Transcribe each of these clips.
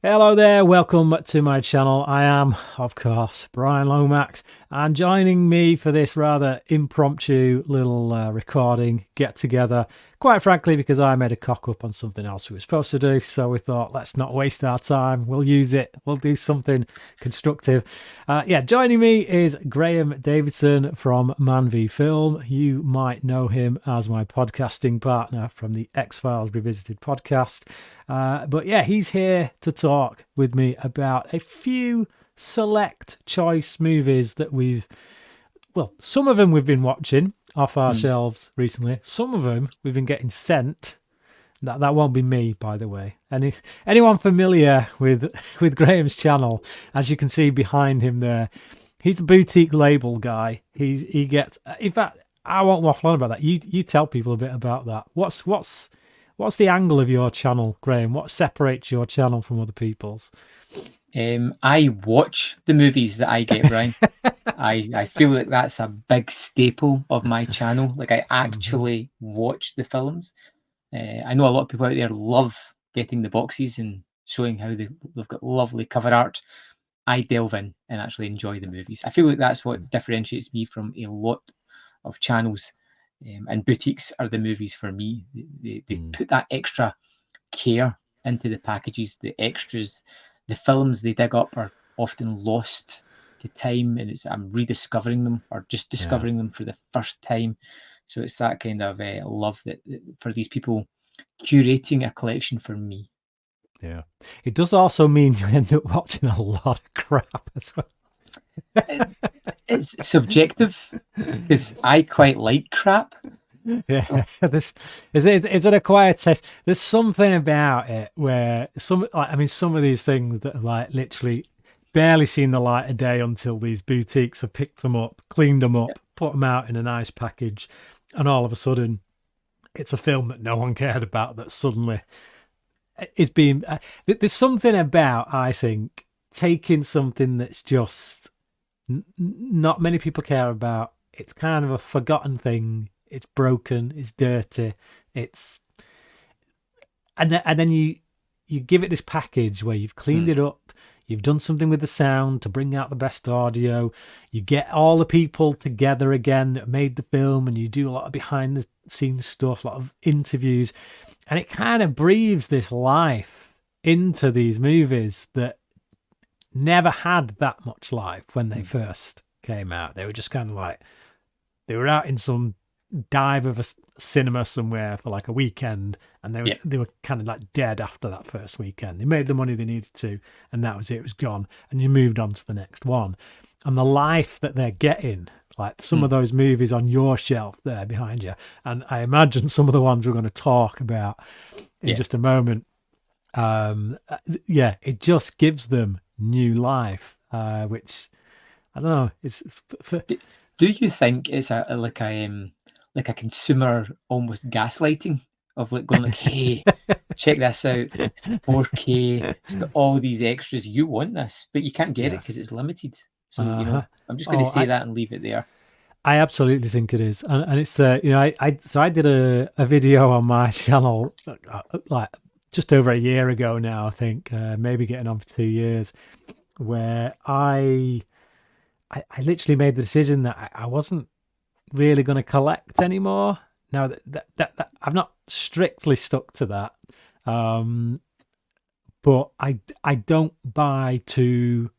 Hello there, welcome to my channel. I am, of course, Bryan Lomax, and joining me for this rather impromptu little recording get-together, quite frankly, because I made a cock-up on something else we were supposed to do, so we thought, let's not waste our time, we'll use it, we'll do something constructive. Joining me is Graham Davidson from Man v Film. You might know him as my podcasting partner from the X-Files Revisited podcast. He's here to talk with me about a few select choice movies that some of them we've been watching off our shelves recently. Some of them we've been getting sent. That won't be me, by the way. Anyone familiar with Graham's channel, as you can see behind him there, he's a boutique label guy. He gets. In fact, I won't waffle on about that. You tell people a bit about that. What's the angle of your channel, Graham? What separates your channel from other people's? I watch the movies that I get, Brian. I feel like that's a big staple of my channel. Like, I actually watch the films. I know a lot of people out there love getting the boxes and showing how they've got lovely cover art. I delve in and actually enjoy the movies. I feel like that's what differentiates me from a lot of channels. And boutiques are the movies for me. They put that extra care into the packages, the extras. The films they dig up are often lost to time, and I'm rediscovering them or just discovering them for the first time. So it's that kind of love that for these people curating a collection for me. Yeah, it does also mean you end up watching a lot of crap as well. It's subjective because I quite like crap. Yeah, this is an acquired taste. There's something about it where some of these things that have like literally barely seen the light of day until these boutiques have picked them up, cleaned them up, put them out in a nice package, and all of a sudden it's a film that no one cared about that suddenly is being. There's something about, I think, taking something that's just not many people care about. It's kind of a forgotten thing. It's broken. It's dirty. And then you give it this package where you've cleaned it up. You've done something with the sound to bring out the best audio. You get all the people together again that made the film, and you do a lot of behind the scenes stuff, a lot of interviews, and it kind of breathes this life into these movies that never had that much life when they first came out. They were just kind of like, they were out in some dive of a cinema somewhere for like a weekend, and they were kind of like dead after that first weekend. They made the money they needed to, and that was it. It was gone, and you moved on to the next one. And the life that they're getting, like some of those movies on your shelf there behind you, and I imagine some of the ones we're going to talk about in just a moment, it just gives them new life, which I don't know. Do you think it's like a consumer almost gaslighting of like going like, hey, check this out, 4K, it's got all these extras. You want this, but you can't get it because it's limited. So I'm just going to say that and leave it there. I absolutely think it is, and it's I did a video on my channel like just over a year ago now, I think, maybe getting on for 2 years, where I literally made the decision that I wasn't really going to collect anymore. Now that I've not strictly stuck to that, but I don't buy to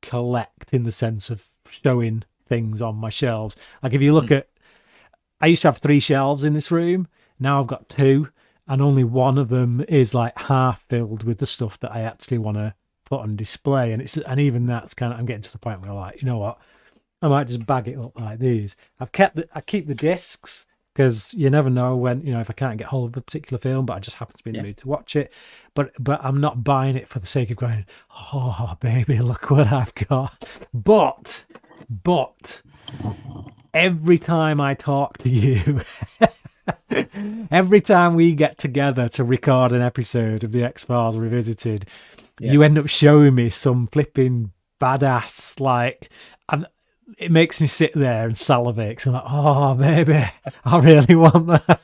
collect in the sense of showing things on my shelves. Like if you look at, I used to have 3 shelves in this room. Now I've got 2, and only one of them is like half filled with the stuff that I actually want to put on display. And even that's kind of, I'm getting to the point where I'm like, you know what, I might just bag it up like these. I keep the discs because you never know when, if I can't get hold of a particular film, but I just happen to be in the mood to watch it. But I'm not buying it for the sake of going, oh baby, look what I've got. But every time I talk to you, every time we get together to record an episode of the X-Files Revisited, you end up showing me some flipping badass, like, it makes me sit there and salivate. I'm like, oh, baby, I really want that.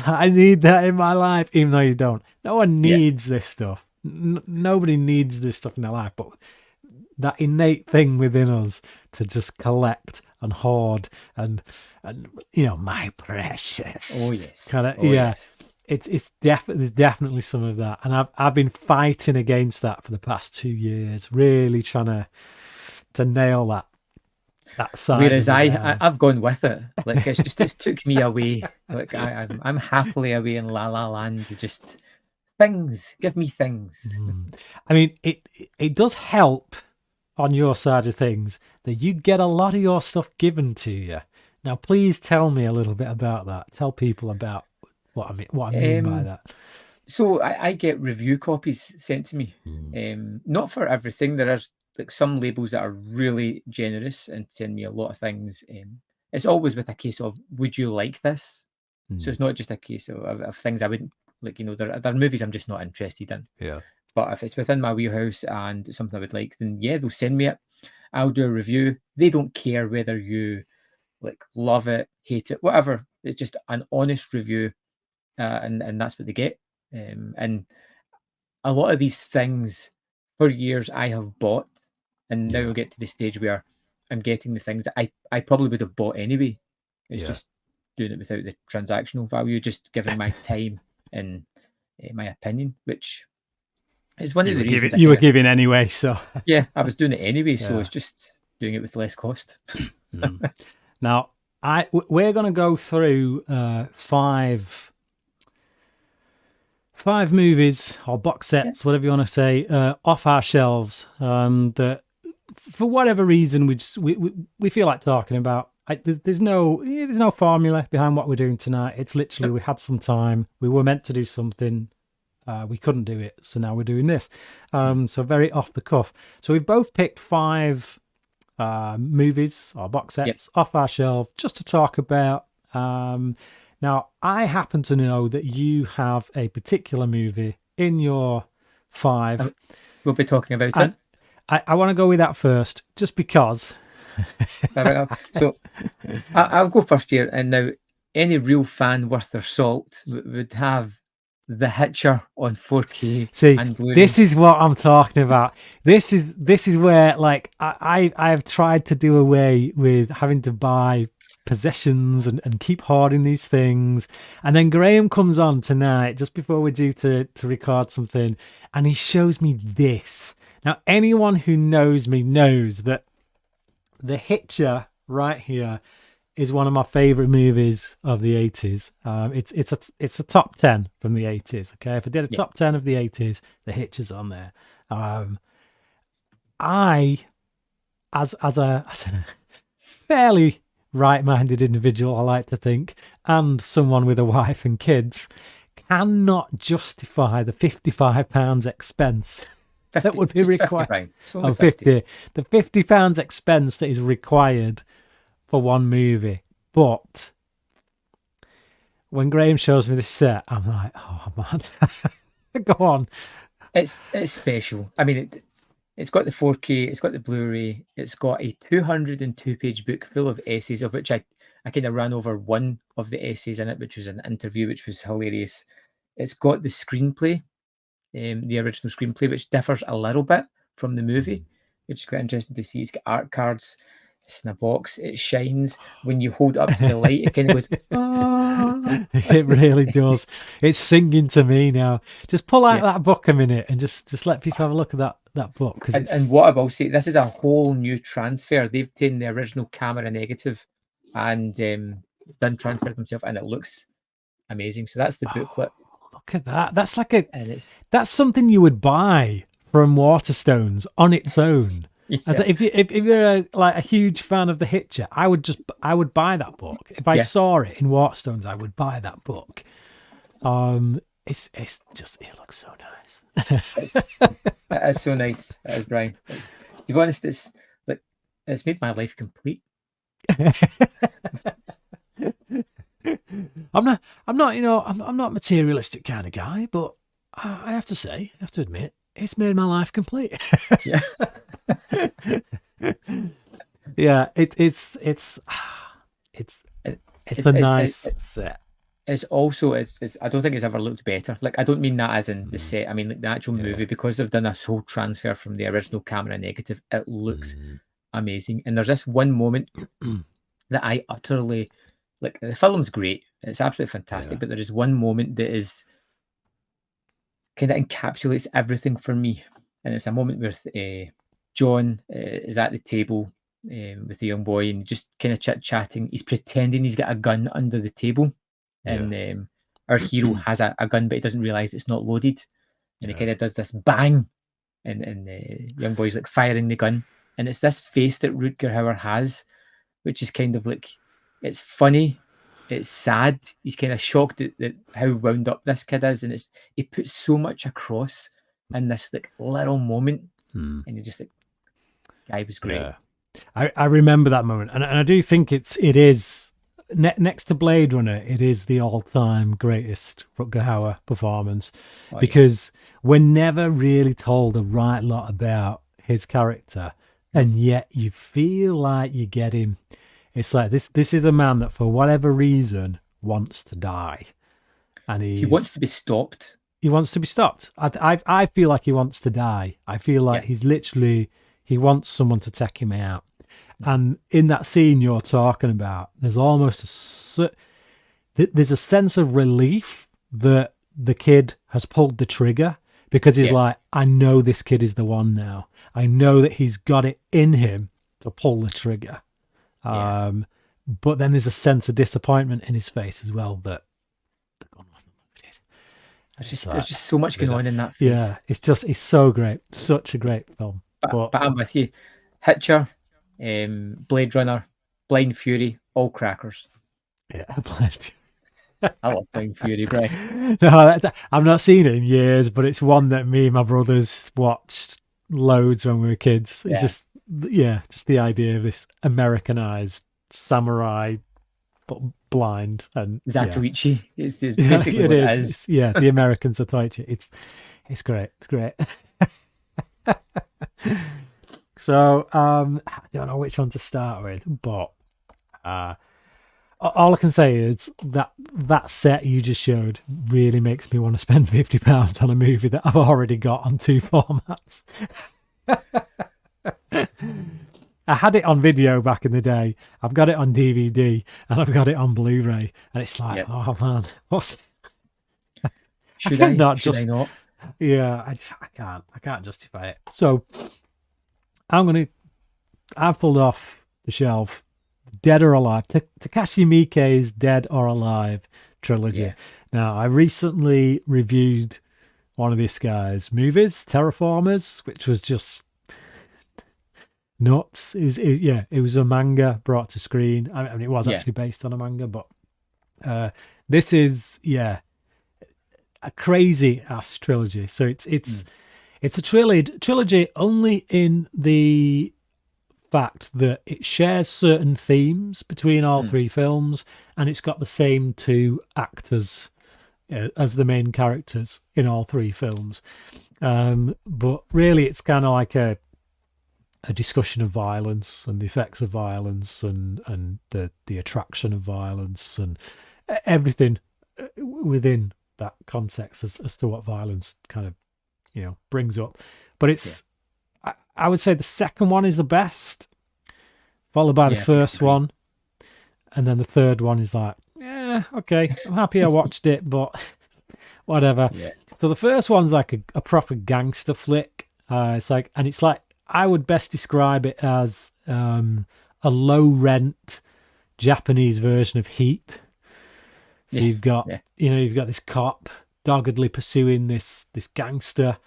I need that in my life, even though you don't. No one needs this stuff. Nobody needs this stuff in their life, but that innate thing within us to just collect and hoard and my precious. Oh yes. Kind of, Oh yeah. yes. There's definitely some of that, and I've been fighting against that for the past 2 years, really trying to nail that side. Whereas of it, I've gone with it. Like it's took me away. Like I'm happily away in La La Land. Just things. Give me things. I mean, it does help on your side of things that you get a lot of your stuff given to you. Now, please tell me a little bit about that. Tell people about what I mean by that. So I get review copies sent to me. Not for everything. There are like some labels that are really generous and send me a lot of things. It's always with a case of, would you like this? So it's not just a case of things I wouldn't like. There are movies I'm just not interested in. Yeah. But if it's within my wheelhouse and it's something I would like, then yeah, they'll send me it. I'll do a review. They don't care whether you like love it, hate it, whatever. It's just an honest review, and that's what they get. And a lot of these things for years I have bought, and now we'll get to the stage where I'm getting the things that I probably would have bought anyway. It's just doing it without the transactional value, just giving my time and my opinion, which is one of the reasons you were giving anyway. So yeah, I was doing it anyway. So it's just doing it with less cost. Now we're going to go through five movies or box sets, whatever you want to say, off our shelves that for whatever reason we feel like talking about. There's no formula behind what we're doing tonight. It's literally we had some time. We were meant to do something. We couldn't do it, so now we're doing this. So very off the cuff. So we've both picked five movies or box sets off our shelf just to talk about. Now, I happen to know that you have a particular movie in your five. We'll be talking about it. I want to go with that first, just because. So I'll go first here. And now, any real fan worth their salt would have The Hitcher on 4K. See, and Blu-ray. This is what I'm talking about. This is where like I've tried to do away with having to buy possessions and keep hoarding these things. And then Graham comes on tonight just before we're due to record something, and he shows me this. Now, anyone who knows me knows that The Hitcher right here is one of my favorite movies of the 80s. It's a top 10 from the 80s. Okay, if I did a top 10 of the 80s, The Hitcher's on there. I, as a fairly right-minded individual, I like to think, and someone with a wife and kids, cannot justify the £55 expense 50, that would be required. 50. 50. The £50 expense that is required for one movie. But when Graham shows me this set, I'm like, oh man, go on. It's special. I mean, it's got the 4K, it's got the Blu-ray, it's got a 202-page book full of essays, of which I kind of ran over one of the essays in it, which was an interview, which was hilarious. It's got the screenplay, the original screenplay, which differs a little bit from the movie, which is quite interesting to see. It's got art cards. It's in a box. It shines when you hold it up to the light. It kind of goes. Ah. It really does. It's singing to me now. Just pull out that book a minute and just let people have a look at that book. And what I will say, this is a whole new transfer. They've taken the original camera negative and done transfer themselves, and it looks amazing. So that's the booklet. Look at that. That's like that's something you would buy from Waterstones on its own. Yeah. If you're a huge fan of The Hitcher, I would buy that book. If I saw it in Waterstones, I would buy that book. It looks so nice. It is so nice. It is, Brian. To be honest, it's made my life complete. I'm not a materialistic kind of guy, but I have to admit, it's made my life complete. Yeah. Yeah, it's a nice set. it's also it's I don't think it's ever looked better. Like, I don't mean that as in the Mm, set. I mean, like, the actual yeah. movie, because they've done a whole transfer from the original camera negative. It looks Mm. amazing. And there's this one moment that I utterly like. The film's great. It's absolutely Yeah. fantastic. But there is one moment that is kind of encapsulates everything for me. And it's a moment where John is at the table with the young boy and just kind of chit chatting. He's pretending he's got a gun under the table, Yeah. and our hero has a gun, but he doesn't realize it's not loaded. And he Yeah. kind of does this bang, and the young boy's like firing the gun. And it's this face that Rutger Hauer has, which is kind of like, it's funny, it's sad. He's kind of shocked at how wound up this kid is, and he puts so much across in this like little moment, Mm. and you're just like, guy was great. Yeah. I remember that moment, and I do think it is next to Blade Runner, it is the all-time greatest Rutger Hauer performance, Oh, yeah. because we're never really told a right lot about his character, and yet you feel like you get him. It's like this is a man that, for whatever reason, wants to die, and He wants to be stopped. he wants to be stopped. I feel like he wants to die. I feel like Yeah. he wants someone to take him out. And in that scene you're talking about, there's almost there's a sense of relief that the kid has pulled the trigger, because he's Yeah. like, I know this kid is the one now. I know that he's got it in him to pull the trigger. Yeah. But then there's a sense of disappointment in his face as well, that the gun wasn't loaded. There's just so much going on in that face. Yeah, it's so great. Such a great film. But I'm with you. Hitcher, Blade Runner, Blind Fury, all crackers. Yeah, Blind Fury. I love Blind Fury, Brian. No, I've not seen it in years, but it's one that me and my brothers watched loads when we were kids. Yeah. It's just the idea of this Americanized samurai, but blind, and Zatoichi. It's basically it what it is. is. Yeah, the American Zatoichi. It's great. It's great. So I don't know which one to start with, but all I can say is that set you just showed really makes me want to spend £50 on a movie that I've already got on 2 formats. I had it on video back in the day. I've got it on DVD, and I've got it on Blu-ray, and it's like, oh man, what? Should I not? Yeah, I can't justify it. So I've pulled off the shelf Dead or Alive, Takashi Miike's Dead or Alive trilogy. Yeah. Now, I recently reviewed one of this guy's movies, Terraformers, which was just nuts. It was a manga brought to screen. I mean, it was actually based on a manga, but this is a crazy ass trilogy. So it's a trilogy only in the fact that it shares certain themes between all 3 films, and it's got the same 2 actors as the main characters in all 3 films. But really, it's kind of like a discussion of violence and the effects of violence, and the attraction of violence, and everything within that context as to what violence kind of brings up. But it's I would say the second one is the best, followed by the first one, and then the third one is like, okay, I'm happy I watched it, but whatever. So the first one's like a proper gangster flick. It's like I would best describe it as a low rent Japanese version of Heat. So you've got this cop doggedly pursuing this gangster,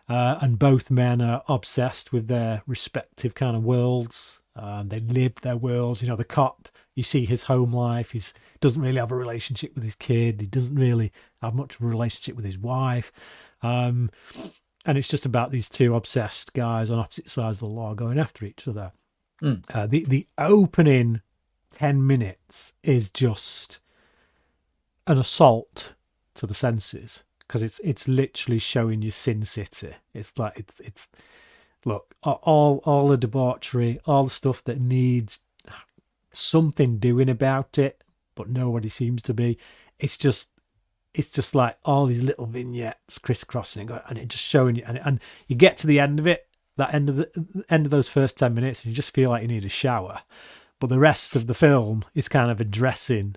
and both men are obsessed with their respective kind of worlds. They live their worlds. The cop, you see his home life. He doesn't really have a relationship with his kid. He doesn't really have much of a relationship with his wife. And it's just about these 2 obsessed guys on opposite sides of the law going after each other. The opening 10 minutes is just an assault to the senses, because it's literally showing you Sin City. It's like it's look, all the debauchery, all the stuff that needs something doing about it, but nobody seems to be. it's just like all these little vignettes crisscrossing and it just showing you, and you get to the end of it, that end of those first 10 minutes, and you just feel like you need a shower. But the rest of the film is kind of addressing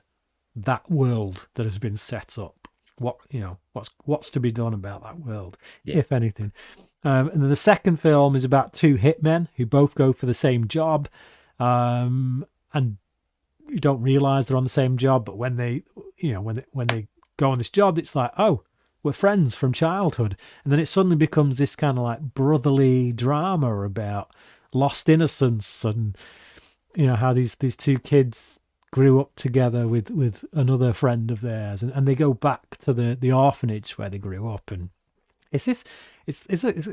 that world that has been set up. What's to be done about that world, if anything. And then the second film is about two hitmen who both go for the same job, and you don't realize they're on the same job. But when they go on this job, it's like, oh, we're friends from childhood, and then it suddenly becomes this kind of like brotherly drama about lost innocence and how these two kids grew up together with another friend of theirs, and they go back to the orphanage where they grew up, and it's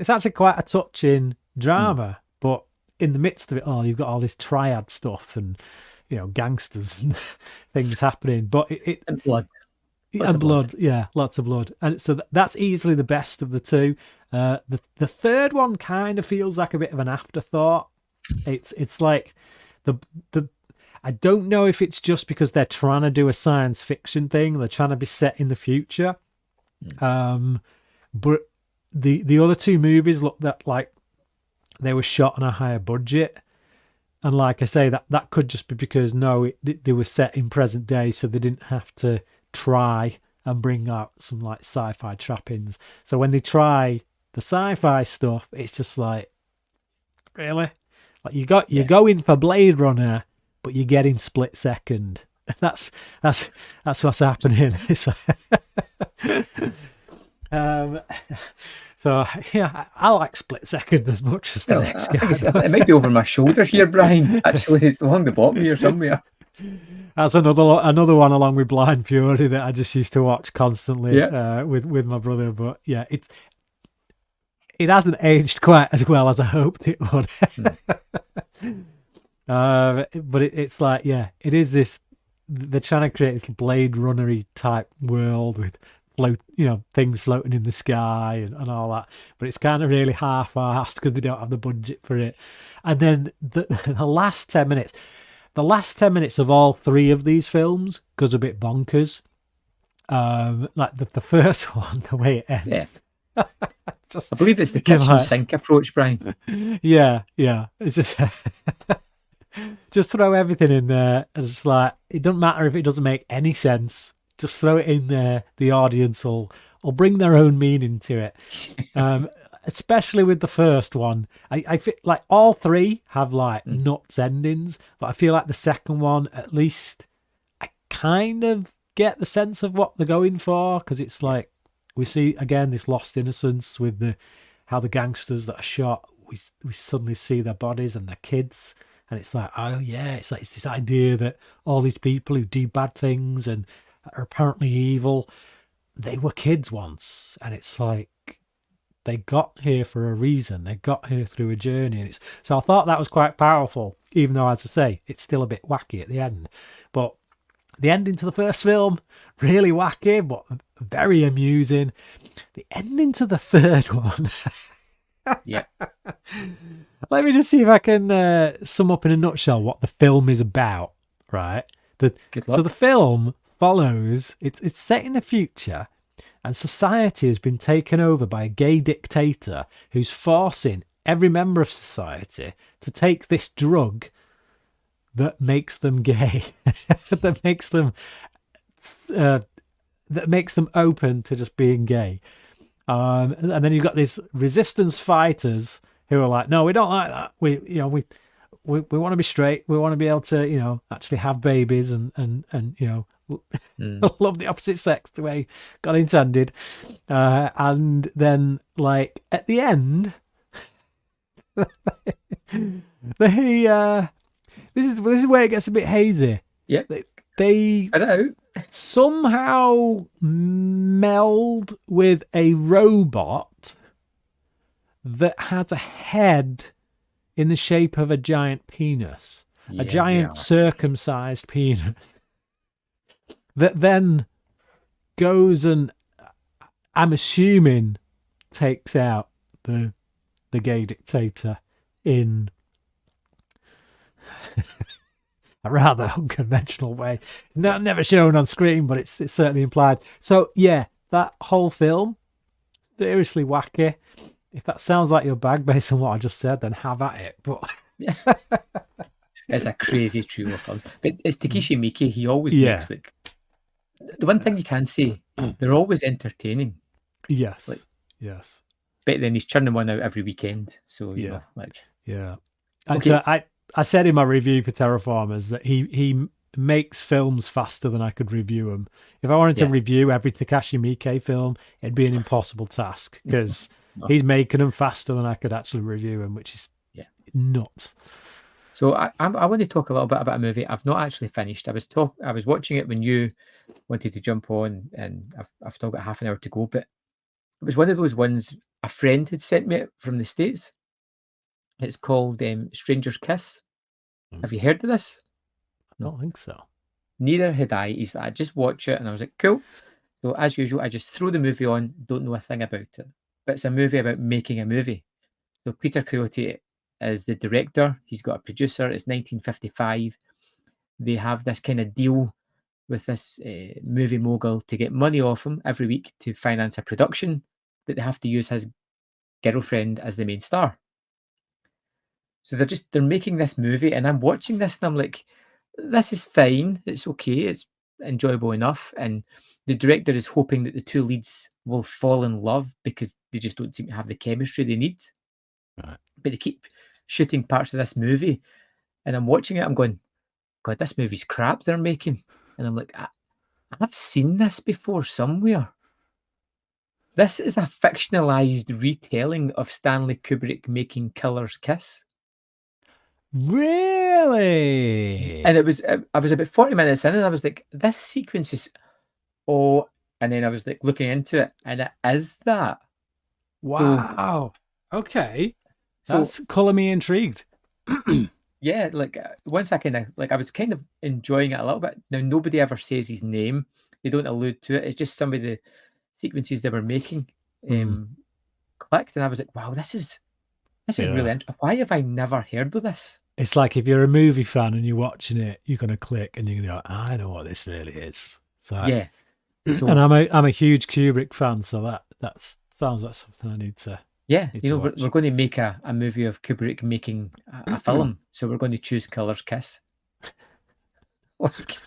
actually quite a touching drama. But in the midst of it all, you've got all this triad stuff and gangsters and things happening, but and blood. And blood, yeah, lots of blood, and so that's easily the best of the two. The third one kind of feels like a bit of an afterthought. It's like the I don't know if it's just because they're trying to do a science fiction thing, they're trying to be set in the future, but the other two movies looked like they were shot on a higher budget, and like I say, that could just be because they were set in present day, so they didn't have to try and bring out some like sci-fi trappings. So when they try the sci-fi stuff, it's just like, really, like you're going for Blade Runner, but you're getting Split Second. That's what's happening. So yeah, I like Split Second as much as the next guy. It might be over my shoulder here, Brian. Actually, it's along the bottom here somewhere. That's another one along with Blind Fury that I just used to watch constantly with my brother. But yeah, it hasn't aged quite as well as I hoped it would. But it's like, yeah, it is this. They're trying to create this Blade Runner-y type world with things floating in the sky and all that. But it's kind of really half-assed because they don't have the budget for it. And then the last 10 minutes. The last 10 minutes of all three of these films goes a bit bonkers. Like the first one, the way it ends. Yeah. I believe it's the kitchen sink approach, Brian. Yeah. It's just throw everything in there. And it's like, it doesn't matter if it doesn't make any sense. Just throw it in there. The audience will bring their own meaning to it. Especially with the first one, I feel like all three have like nuts endings, but I feel like the second one, at least, I kind of get the sense of what they're going for, because it's like we see again this lost innocence with how the gangsters that are shot, we suddenly see their bodies and their kids, and it's like, oh yeah, it's this idea that all these people who do bad things and are apparently evil, they were kids once, and it's like, they got here for a reason. They got here through a journey. And so I thought that was quite powerful, even though, as I say, it's still a bit wacky at the end. But the ending to the first film, really wacky, but very amusing. The ending to the third one. Yeah. Let me just see if I can sum up in a nutshell what the film is about, right? So the film follows, it's set in the future, and society has been taken over by a gay dictator who's forcing every member of society to take this drug that makes them gay, that makes them open to just being gay. And then you've got these resistance fighters who are like, no, we don't like that. We want to be straight. We want to be able to, actually have babies and love the opposite sex the way God intended. And then, like, at the end, this is where it gets a bit hazy. Yeah. They I know. somehow meld with a robot that had a head in the shape of a giant penis, a giant circumcised penis, that then goes and, I'm assuming, takes out the gay dictator in a rather unconventional way. Never shown on screen, but it's certainly implied. So yeah, that whole film, seriously wacky. If that sounds like your bag based on what I just said, then have at it. But Yeah. It's a crazy trio of films. But it's Takeshi Miike. He always yeah, makes like the one thing you can say, they're always entertaining. yes, Like, yes, but then he's churning one out every weekend. So you yeah, know, like yeah. And okay, so I said in my review for Terraformers that he makes films faster than I could review them. If I wanted to yeah, review every Takashi Miike film, it'd be an impossible task because no, he's making them faster than I could actually review them, which is yeah. nuts. So I want to talk a little bit about a movie I've not actually finished. I was watching it when you wanted to jump on, and I've still got half an hour to go. But it was one of those ones a friend had sent me from the States. It's called Stranger's Kiss. Have you heard of this? I No, don't think so. neither had I. He's like, I just watch it, and I was like, cool. So as usual, I just throw the movie on, don't know a thing about it. But it's a movie about making a movie. So Peter Coyote is the director. He's got a producer. It's 1955. They have this kind of deal with this movie mogul to get money off him every week to finance a production, but they have to use his girlfriend as the main star. So they're making this movie, and I'm watching this, and I'm like, this is fine. It's okay. It's enjoyable enough. And the director is hoping that the two leads will fall in love because they just don't seem to have the chemistry they need. Right. But they keep shooting parts of this movie, and I'm watching it. I'm going, God, this movie's crap they're making. And I'm like, I've seen this before somewhere. This is a fictionalized retelling of Stanley Kubrick making Killer's Kiss. Really? And I was about 40 minutes in, and I was like, this sequence is, oh, and then I was like looking into it, and it is that. Wow. Okay. So That's color me intrigued. yeah, like once I kind of like, I was kind of enjoying it a little bit. Now, nobody ever says his name, they don't allude to it. It's just some of the sequences they were making clicked, and I was like, wow, this is really interesting. Why have I never heard of this? It's like if you're a movie fan and you're watching it, you're gonna click and you're gonna go, I know what this really is. So Yeah. So, and I'm a huge Kubrick fan, so that sounds like something I need to. yeah, Need you to know, watch. we're going to make a movie of Kubrick making a film, so we're going to choose Killer's Kiss. Like,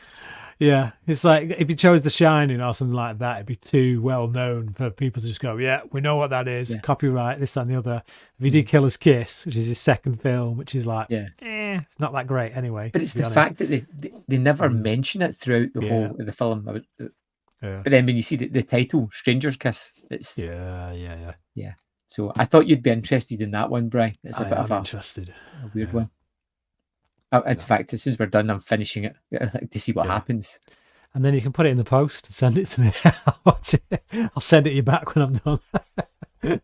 Yeah, it's like if you chose The Shining or something like that, it'd be too well known for people to just go, yeah, we know what that is, yeah, copyright, this, that, and the other. If you did Killer's Kiss, which is his second film, which is like, yeah. it's not that great anyway. But it's to be the honest. fact that they never mention it throughout the Yeah. whole of the film. Yeah. But then when you see the title, Stranger's Kiss, it's Yeah. So I thought you'd be interested in that one, Brian. It's a bit of interested. a weird one. In fact, as soon as we're done, I'm finishing it to see what happens. And then you can put it in the post and send it to me. I'll watch it. I'll send it you back when I'm done.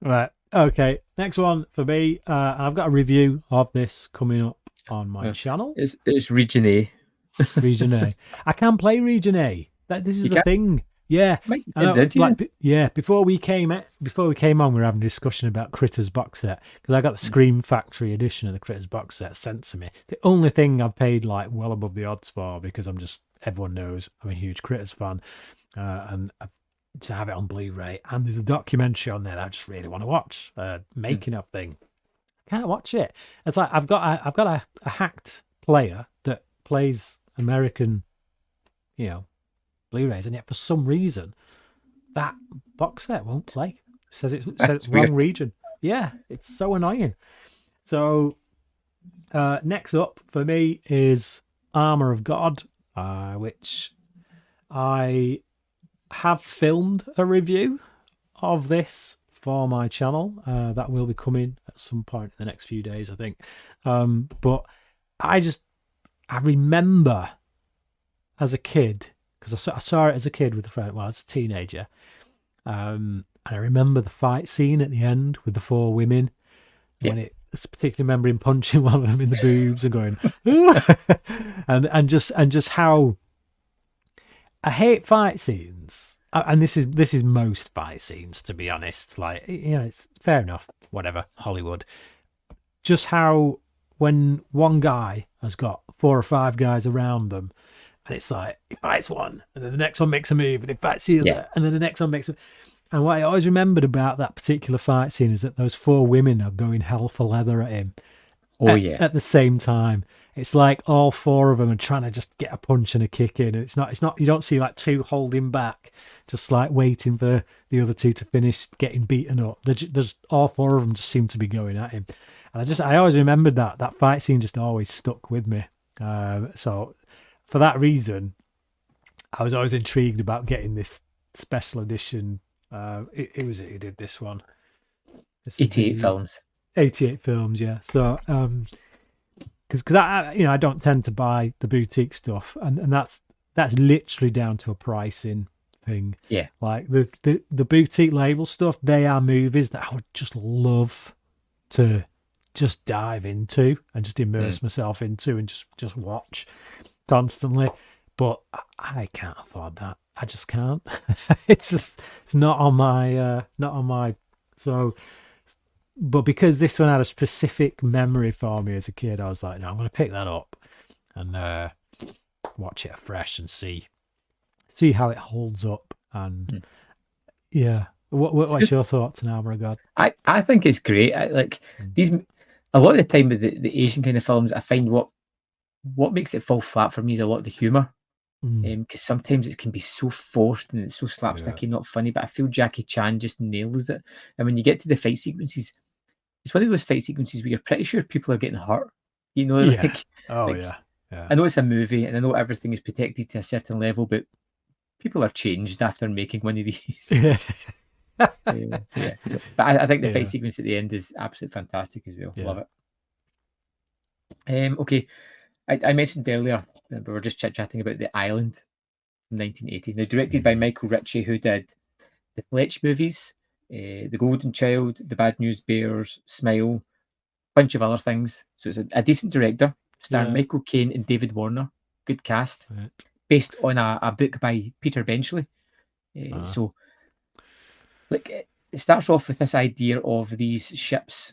Right. Okay. Next one for me. I've got a review of this coming up on my channel. It's Region A. Region A. I can play Region A. This is the thing. Yeah. Before we came on, we were having a discussion about Critters box set because I got the Scream Factory edition of the Critters box set sent to me. The only thing I've paid like well above the odds for because everyone knows I'm a huge Critters fan, and I've to have it on Blu-ray. And there's a documentary on there that I just really want to watch. Making of thing. I can't watch it. It's like I've got a hacked player that plays American, Blu-rays, and yet for some reason that box set won't play. It says it's wrong region. Yeah, it's so annoying. So next up for me is Armor of God, which I have filmed a review of this for my channel. That will be coming at some point in the next few days, I think. But I remember as a kid, because I saw it as a kid with a friend, well, as a teenager, and I remember the fight scene at the end with the four women, when it's particularly remember him punching one of them in the boobs and going, and just how I hate fight scenes, and this is most fight scenes, to be honest. Like, it's fair enough, whatever, Hollywood. Just how when one guy has got 4 or 5 guys around them, and it's like he fights one, and then the next one makes a move, and he fights the Yeah. other, and then the next one makes a. And what I always remembered about that particular fight scene is that those 4 women are going hell for leather at him Oh yeah. at the same time. It's like all 4 of them are trying to just get a punch and a kick in. It's not. You don't see like 2 holding back, just like waiting for the other 2 to finish getting beaten up. There's all 4 of them just seem to be going at him, and I always remembered that fight scene just always stuck with me. So for that reason, I was always intrigued about getting this special edition. It was who did this one. This 88 films. 88 films, yeah. So, because I don't tend to buy the boutique stuff, and that's literally down to a pricing thing. Yeah. Like the boutique label stuff, they are movies that I would just love to just dive into and just immerse myself into and just watch constantly. But I can't afford that. I just can't. It's not on my so. But because this one had a specific memory for me as a kid, I was like, no, I'm going to pick that up and watch it afresh and see how it holds up. And yeah, what's your thoughts now, my God? I think it's great. These, a lot of the time with the Asian kind of films, I find what makes it fall flat for me is a lot of the humour. Because sometimes it can be so forced and it's so slapsticky, not funny. But I feel Jackie Chan just nails it. And when you get to the fight sequences, it's one of those fight sequences where you're pretty sure people are getting hurt. You know, Yeah. I know it's a movie and I know everything is protected to a certain level, but people are changed after making one of these. Yeah. So, but I think the fight sequence at the end is absolutely fantastic as well. Love it. Okay. I mentioned earlier, we were just chit-chatting about The Island from 1980. Now, directed by Michael Ritchie, who did the Fletch movies, The Golden Child, The Bad News Bears, Smile, a bunch of other things. So it's a decent director, starring Michael Caine and David Warner. Good cast. Right. Based on a book by Peter Benchley. So, it starts off with this idea of these ships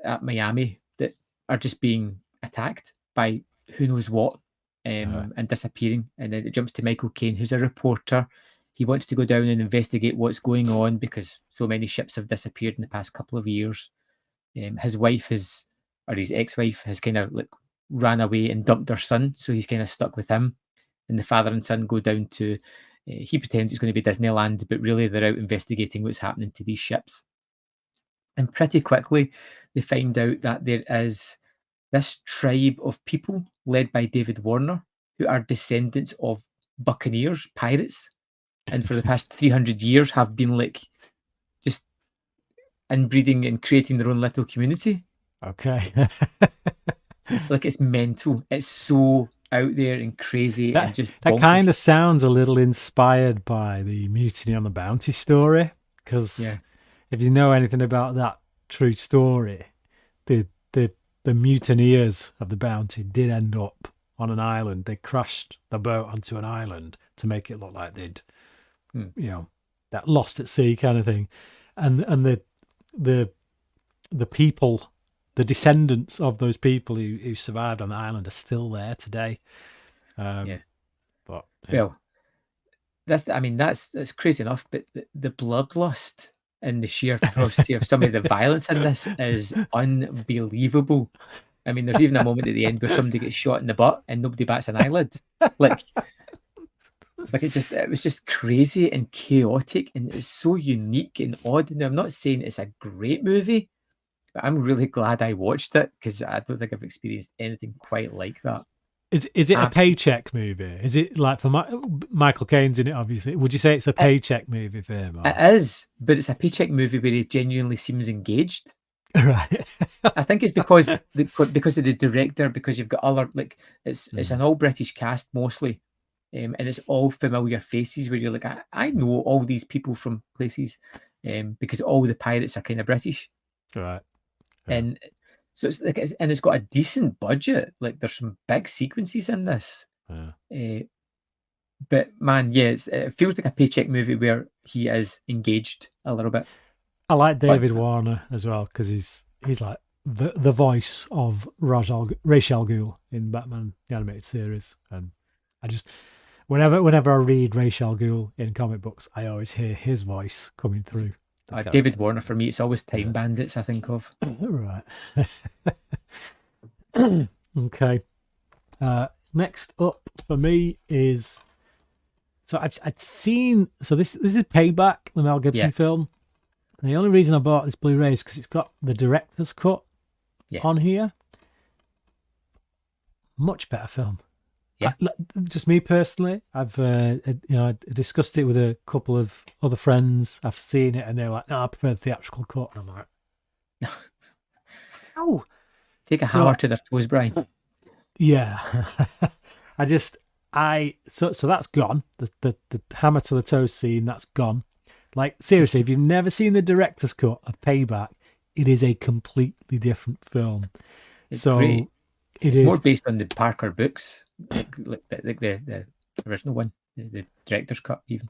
at Miami that are just being attacked by who knows what, and disappearing. And then it jumps to Michael Caine, who's a reporter. He wants to go down and investigate what's going on because so many ships have disappeared in the past couple of years. His wife his ex-wife has kind of ran away and dumped her son, so he's kind of stuck with him. And the father and son go down to, he pretends it's going to be Disneyland, but really they're out investigating what's happening to these ships. And pretty quickly they find out that there is this tribe of people led by David Warner who are descendants of buccaneers, pirates, and for the past 300 years have been just inbreeding and creating their own little community. Okay. It's mental. It's so out there and crazy and just that kind of sounds a little inspired by the Mutiny on the Bounty story, because if you know anything about that true story, the mutineers of the Bounty did end up on an island. They crashed the boat onto an island to make it look like they'd, that lost at sea kind of thing. And the people, the descendants of those people who survived on the island are still there today. Well, that's crazy enough. But the bloodlust and the sheer ferocity of some of the violence in this is unbelievable. I mean, there's even a moment at the end where somebody gets shot in the butt and nobody bats an eyelid. It was just crazy and chaotic, and it's so unique and odd. And I'm not saying it's a great movie, but I'm really glad I watched it because I don't think I've experienced anything quite like that. Is it a paycheck movie? Is it like for Michael Caine's in it? Obviously, would you say it's a paycheck movie for him? Or? It is, but it's a paycheck movie where he genuinely seems engaged. Right. I think it's because of the director. Because you've got other it's an all British cast mostly, and it's all familiar faces. Where you're like, I know all these people from places, because all the pirates are kind of British. Right. Yeah. And so it's got a decent budget. There's some big sequences in this. Yeah. But man, it feels like a paycheck movie where he is engaged a little bit. I like David Warner as well because he's like the voice of Ra's al Ghul in Batman the Animated Series, and I just whenever I read Ra's al Ghul in comic books, I always hear his voice coming through. David Warner for me. It's always Time Bandits I think of. Right. Okay. Next up for me is, so I'd seen, so this is Payback, the Mel Gibson film. And the only reason I bought this Blu-ray is because it's got the director's cut on here. Much better film. Yeah. Just me personally, I've discussed it with a couple of other friends. I've seen it, and they're like, "No, I prefer the theatrical cut." And I'm like, "Oh, take a hammer to their toes, Brian." Yeah, so that's gone. The hammer to the toes scene, that's gone. Like, seriously, if you've never seen the director's cut of Payback, it is a completely different film. It's great. It's more based on the Parker books, like the original one, the director's cut even.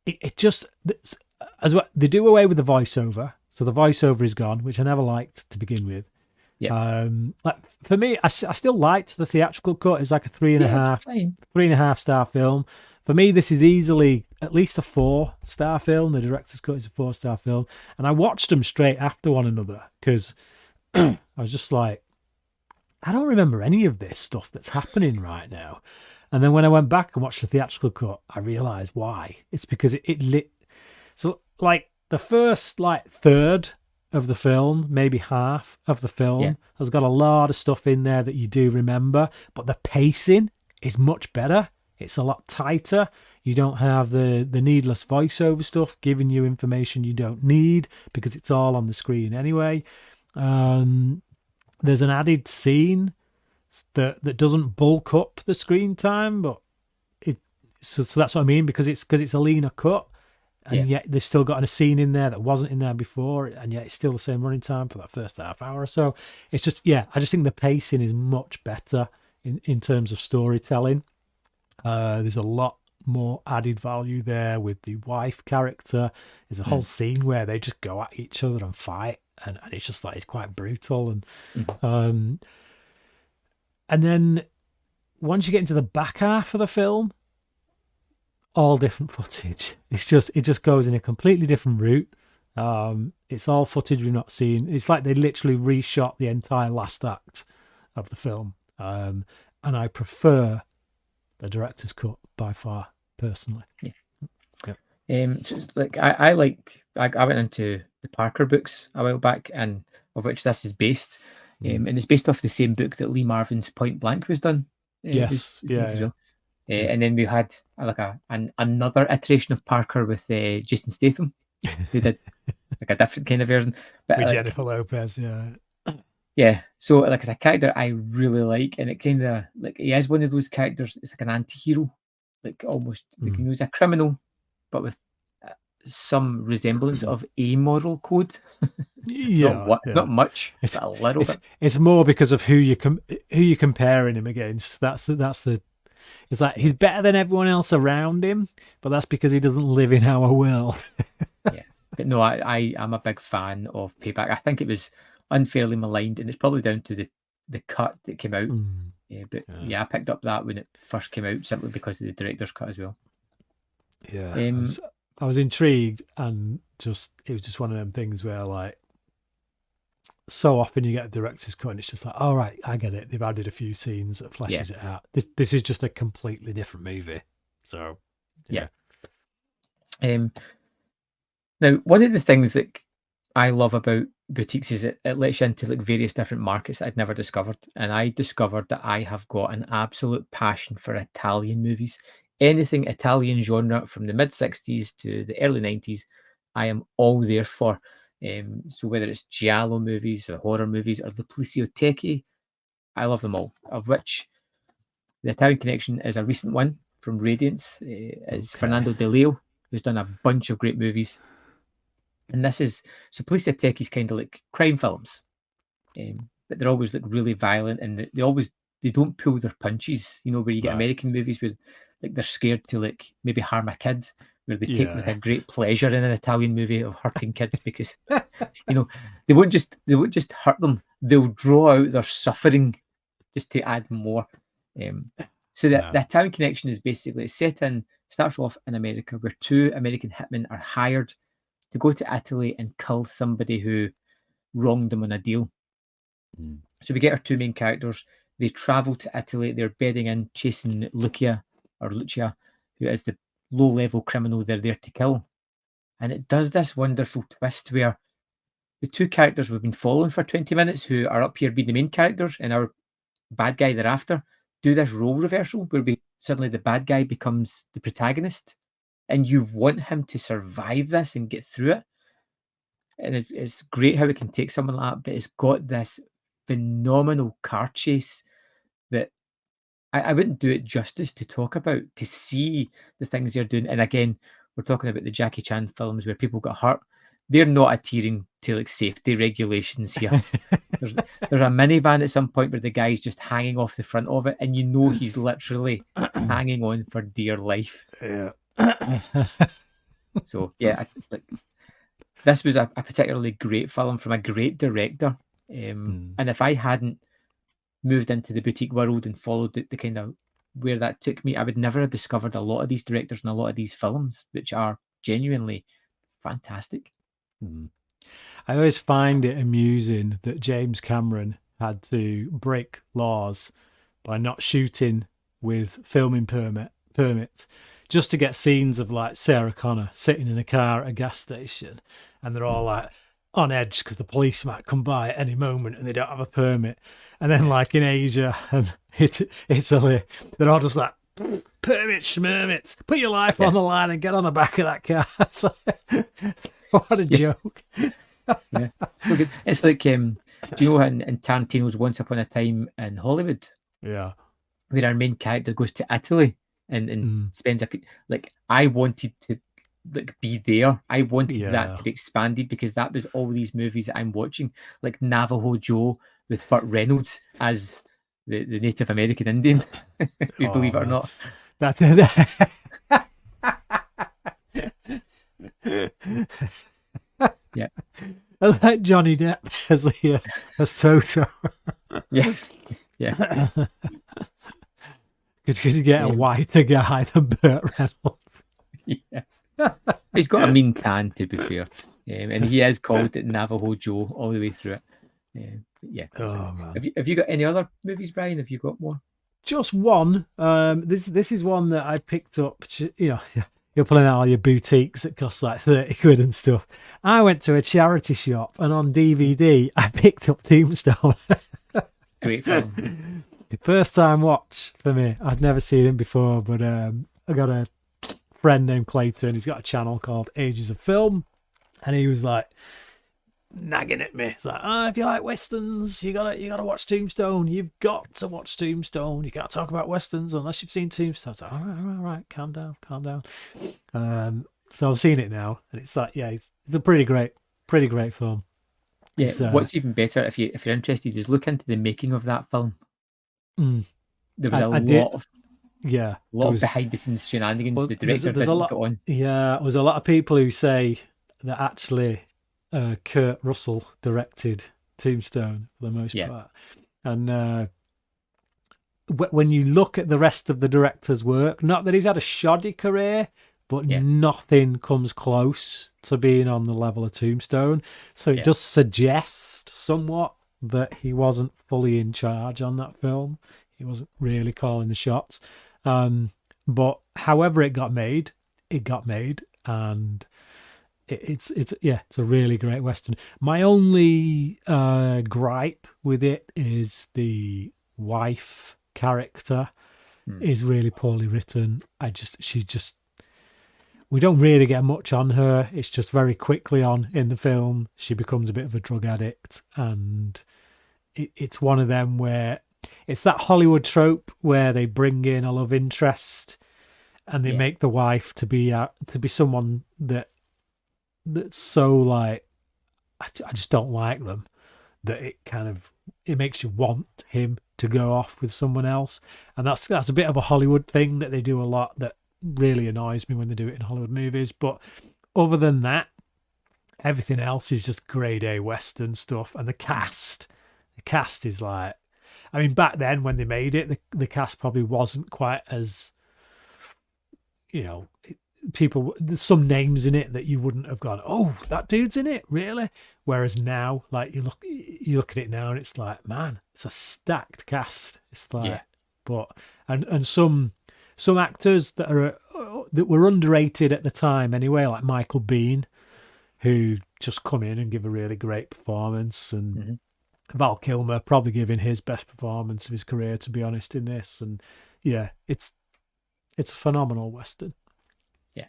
It just, as well, they do away with the voiceover. So the voiceover is gone, which I never liked to begin with. Yeah. Like for me, I still liked the theatrical cut. It's like a 3.5 star film. For me, this is easily at least a 4-star film. The director's cut is a 4-star film. And I watched them straight after one another because I was just like, I don't remember any of this stuff that's happening right now. And then when I went back and watched the theatrical cut, I realized why. It's because it lit. So like the first third of the film, maybe half of the film, has got a lot of stuff in there that you do remember, but the pacing is much better. It's a lot tighter. You don't have the needless voiceover stuff giving you information you don't need because it's all on the screen anyway. There's an added scene that doesn't bulk up the screen time, but so that's what I mean, because it's a leaner cut, and yet they've still got a scene in there that wasn't in there before, and yet it's still the same running time for that first half hour or so. It's just, I just think the pacing is much better in terms of storytelling. There's a lot more added value there with the wife character. There's a whole scene where they just go at each other and fight, and it's just like, it's quite brutal. And and then once you get into the back half of the film, all different footage. It just goes in a completely different route. It's all footage we've not seen. It's like they literally reshot the entire last act of the film. And I prefer the director's cut by far, personally. So it's like I went into the Parker books a while back, and of which this is based. And it's based off the same book that Lee Marvin's Point Blank was done. And then we had another iteration of Parker with Jason Statham, who did like a different kind of version. But with Jennifer Lopez, so like as a character I really like, and it kind of like he is one of those characters. It's like an anti-hero, like almost like, he's a criminal, but with some resemblance of a moral code. Not much. It's a little bit. It's more because of who you're comparing him against. That's the. It's like he's better than everyone else around him, but that's because he doesn't live in our world. But no, I'm a big fan of Payback. I think it was unfairly maligned, and it's probably down to the cut that came out. I picked up that when it first came out simply because of the director's cut as well. I was intrigued, and it was just one of them things where, like, so often you get a director's cut and it's just like, all right, I get it. They've added a few scenes that fleshes it out. This is just a completely different movie. So now one of the things that I love about boutiques is it lets you into like various different markets that I'd never discovered, and I discovered that I have got an absolute passion for Italian movies. Anything Italian genre from the mid-60s to the early 90s, I am all there for. So whether it's giallo movies or horror movies or the Poliziotteschi, I love them all, of which the Italian Connection is a recent one from Radiance. It's Fernando De Leo, who's done a bunch of great movies. And Poliziotteschi is kind of like crime films, but they're always like really violent, and they don't pull their punches, where you get American movies where like they're scared to like maybe harm a kid, where they take like a great pleasure in an Italian movie of hurting kids because they won't just hurt them, they'll draw out their suffering just to add more. So the Italian Connection is basically starts off in America, where two American hitmen are hired to go to Italy and kill somebody who wronged them on a deal. So we get our two main characters. They travel to Italy. They're bedding in, chasing Lucia, who is the low-level criminal they're there to kill. And it does this wonderful twist where the two characters we've been following for 20 minutes, who are up here being the main characters, and our bad guy thereafter, do this role reversal where suddenly the bad guy becomes the protagonist, and you want him to survive this and get through it. And it's great how it can take someone like that, but it's got this phenomenal car chase that I wouldn't do it justice to talk about, to see the things they're doing. And again, we're talking about the Jackie Chan films where people got hurt. They're not adhering to like safety regulations here. There's a minivan at some point where the guy's just hanging off the front of it, and you know he's literally hanging on for dear life. Yeah. So yeah, this was a particularly great film from a great director. And if I hadn't moved into the boutique world and followed the kind of where that took me, I would never have discovered a lot of these directors and a lot of these films, which are genuinely fantastic. I always find it amusing that James Cameron had to break laws by not shooting with filming permits just to get scenes of like Sarah Connor sitting in a car at a gas station, and they're all like on edge because the police might come by at any moment and they don't have a permit. And then like in Asia and Italy, they're all just like, permits, put your life on the line and get on the back of that car. So, what a joke. Yeah, so good. It's like, do you know in Tarantino's Once Upon a Time in Hollywood? Yeah. Where our main character goes to Italy and spends I wanted to be there. I wanted that to be expanded, because that was all these movies that I'm watching, like Navajo Joe with Burt Reynolds as the Native American Indian. You believe it or not. That's yeah. I like Johnny Depp as Toto. Yeah. Yeah. Could you get a whiter guy than Burt Reynolds? Yeah. He's got a mean tan, to be fair. And he is called Navajo Joe all the way through it. Yeah. Man. Have you got any other movies, Brian? Have you got more? Just one. This is one that I picked up. You know, you're pulling out all your boutiques that cost like 30 quid and stuff. I went to a charity shop, and on DVD I picked up Tombstone. Great film. First time watch for me. I'd never seen him before, but I got a friend named Clayton. He's got a channel called Ages of Film, and he was like nagging at me. It's like, if you like westerns, you gotta watch Tombstone. You've got to watch Tombstone. You can't talk about westerns unless you've seen Tombstone. I was like, all right, calm down. So I've seen it now, and it's like, it's a pretty great film. Yeah, what's even better, if you're interested, is look into the making of that film. There was a lot of behind the scenes shenanigans. The director didn't get on. Yeah, there's a lot of people who say that actually Kurt Russell directed Tombstone for the most part. And when you look at the rest of the director's work, not that he's had a shoddy career, but nothing comes close to being on the level of Tombstone. So it does suggest somewhat that he wasn't fully in charge on that film. He wasn't really calling the shots. But however it got made, and it's a really great Western. My only gripe with it is the wife character is really poorly written. We don't really get much on her. It's just very quickly on in the film. She becomes a bit of a drug addict, and it's one of them where it's that Hollywood trope where they bring in a love interest and they make the wife to be someone that's so like, I just don't like them, that it makes you want him to go off with someone else. And that's a bit of a Hollywood thing that they do a lot that really annoys me when they do it in Hollywood movies. But other than that, everything else is just grade A Western stuff. And the cast The cast is like, I mean, back then when they made it, the cast probably wasn't quite as, you know, people. There's some names in it that you wouldn't have gone, oh, that dude's in it, really. Whereas now, like you look at it now, and it's like, man, it's a stacked cast. It's like, Yeah. but and some actors that were underrated at the time anyway, like Michael Biehn, who just come in and give a really great performance, and Mm-hmm. Val Kilmer probably giving his best performance of his career, to be honest, in this. And yeah, it's a phenomenal Western. Yeah,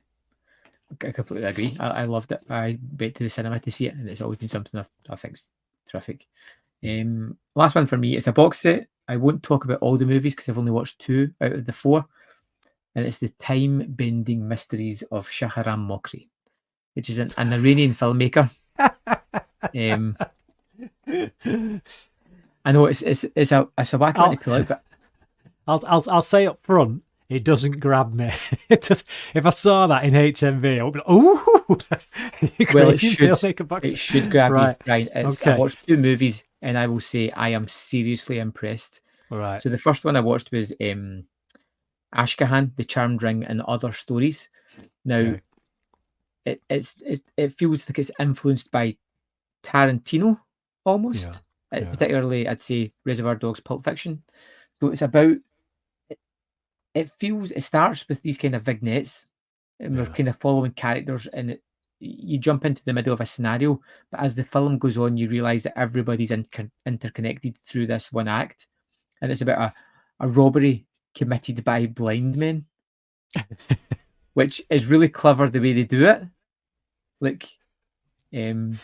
I completely agree. I loved it. I went to the cinema to see it, and it's always been something I think's terrific. Last one for me, it's a box set. I won't talk about all the movies because I've only watched 2 out of the 4, and it's the Time-Bending Mysteries of Shahram Mokri, which is an Iranian filmmaker. I know it's a wacky one to pull out, but I'll say up front, it doesn't grab me. It just, if I saw that in HMV, I would be like, oh, well, it should grab right. you. Right. Okay. I watched 2 movies, and I will say I am seriously impressed. Right. So the first one I watched was Ashkahan, The Charmed Ring, and Other Stories. Now, it feels like it's influenced by Tarantino almost. Particularly, I'd say Reservoir Dogs, Pulp Fiction. So it's about. It starts with these kind of vignettes, and we're kind of following characters, and you jump into the middle of a scenario. But as the film goes on, you realise that everybody's interconnected through this one act, and it's about a robbery committed by blind men, which is really clever the way they do it. Like, and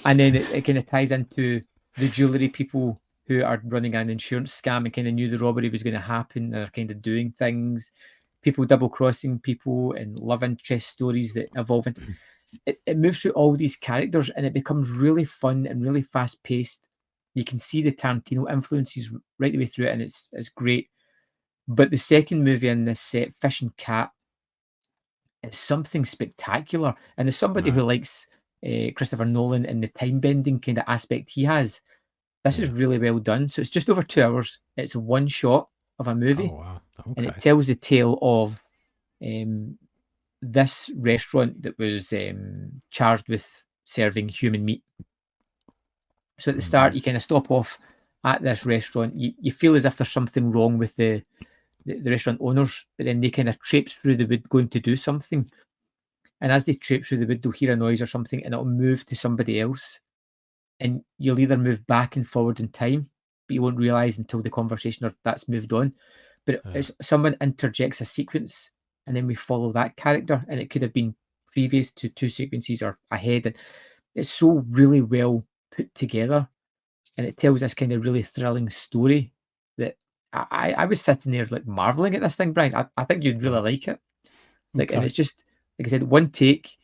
then it kind of ties into the jewellery people who are running an insurance scam and kind of knew the robbery was going to happen and are kind of doing things, people double-crossing people, and love interest stories that evolve into it moves through all these characters, and it becomes really fun and really fast-paced. You can see the Tarantino influences right the way through it, and it's great. But the second movie in this set, Fish and Cat, is something spectacular. And as somebody who likes Christopher Nolan and the time-bending kind of aspect he has, this is really well done. So it's just over 2 hours. It's one shot of a movie. Oh, wow. Okay. And it tells the tale of this restaurant that was charged with serving human meat. So at the start, you kind of stop off at this restaurant. You feel as if there's something wrong with the restaurant owners, but then they kind of traipse through the wood going to do something. And as they traipse through the wood, they'll hear a noise or something, and it'll move to somebody else. And you'll either move back and forward in time, but you won't realise until the conversation or that's moved on. But it's someone interjects a sequence, and then we follow that character, and it could have been previous to 2 sequences or ahead. And it's so really well put together, and it tells this kind of really thrilling story that I was sitting there like marveling at this thing, Brian. I think you'd really like it. Like, and it's just, like I said, one take,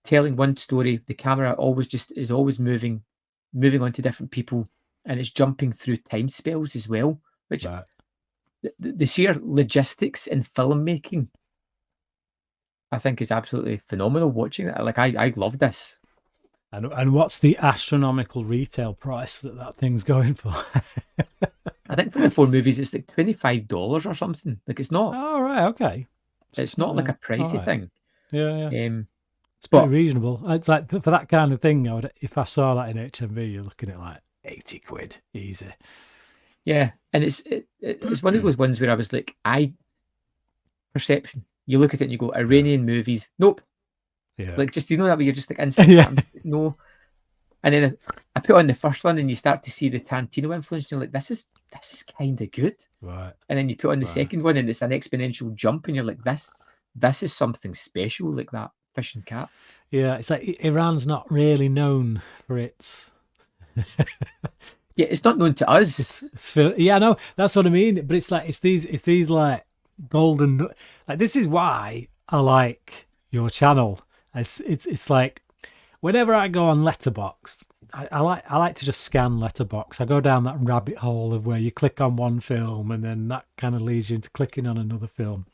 telling one story. The camera is always moving on to different people, and it's jumping through time spells as well, which the sheer logistics in filmmaking, I think, is absolutely phenomenal watching it. Like, I love this. And what's the astronomical retail price that thing's going for? I think for the 4 movies, it's like $25 or something. Like, it's not. Oh, right, okay. It's not like a pricey thing. Yeah. It's pretty reasonable. It's like, for that kind of thing, if I saw that in HMV, you're looking at like 80 quid, easy. Yeah, and it's one of those ones where I was like, perception. You look at it and you go, Iranian movies, nope. Yeah. Like, just, you know that way, you're just like instant, no. And then I put on the first one, and you start to see the Tarantino influence, and you're like, this is kind of good. Right. And then you put on the second one, and it's an exponential jump, and you're like, this is something special, like that Fish and Cat. Yeah, it's like Iran's not really known for its. Yeah, it's not known to us. Yeah, no, that's what I mean. But it's like it's these like golden. Like, this is why I like your channel. It's like, whenever I go on Letterboxd, I like to just scan Letterboxd. I go down that rabbit hole of where you click on one film, and then that kind of leads you into clicking on another film.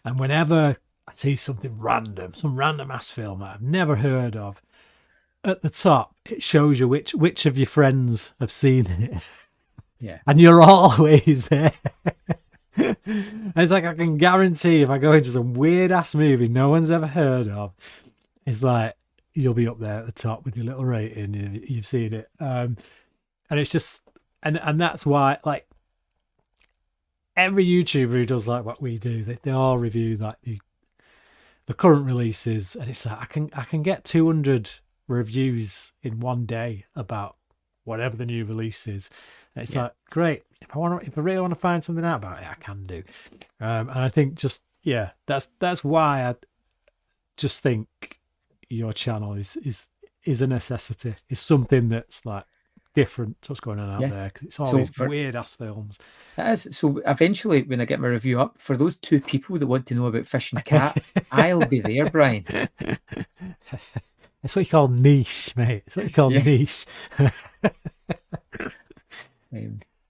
And whenever I see something random, some random ass film that I've never heard of, at the top, it shows you which of your friends have seen it. Yeah. And you're always there. And it's like, I can guarantee if I go into some weird ass movie no one's ever heard of, it's like you'll be up there at the top with your little rating. You've seen it. And it's just, and that's why, like, every YouTuber who does like what we do, they all review like the current releases, and it's like I can get 200 reviews in one day about whatever the new release is. And it's like, great. If I really want to find something out about it, I can do. And I think that's why I just think your channel is a necessity. It's something that's like different to what's going on out there, because it's always weird ass films. It is. So eventually, when I get my review up, for those 2 people that want to know about Fish and Cat, I'll be there, Brian. That's what you call niche, mate. It's what you call niche.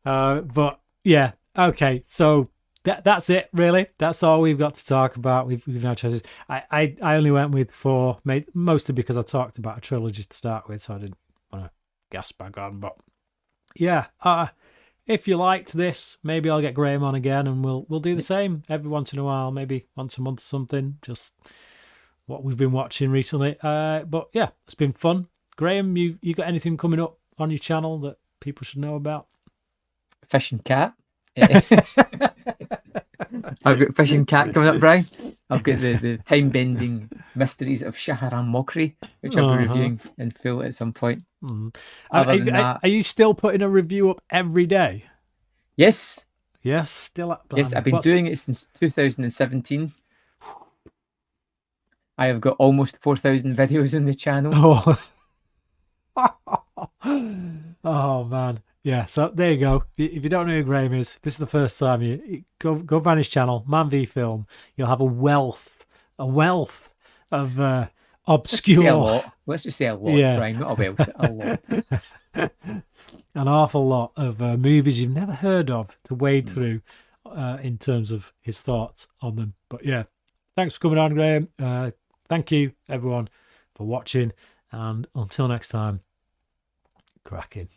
But yeah, okay. So that's it, really. That's all we've got to talk about. We've now choices. I only went with 4, mostly because I talked about a trilogy to start with, so I didn't want to gas back on. But yeah, if you liked this, maybe I'll get Graham on again, and we'll do the same every once in a while, maybe once a month or something. Just what we've been watching recently. But yeah, it's been fun. Graham, you got anything coming up on your channel that people should know about? Fish and Cat. I've got Fish and Cat coming up, Brian. I've got the time-bending mysteries of Shahram Mokri, which I'll be reviewing in full at some point. Are you still putting a review up every day? Yes. Yes, still. Yes, I've been doing it since 2017. I have got almost 4,000 videos on the channel. Oh man. Yeah, so there you go. If you don't know who Graham is, this is the first time you go find his channel, Man v Film. You'll have a wealth of obscure. Let's just say a lot, Brian, not a wealth, a lot. An awful lot of movies you've never heard of to wade through in terms of his thoughts on them. But yeah, thanks for coming on, Graham. Thank you, everyone, for watching. And until next time, cracking.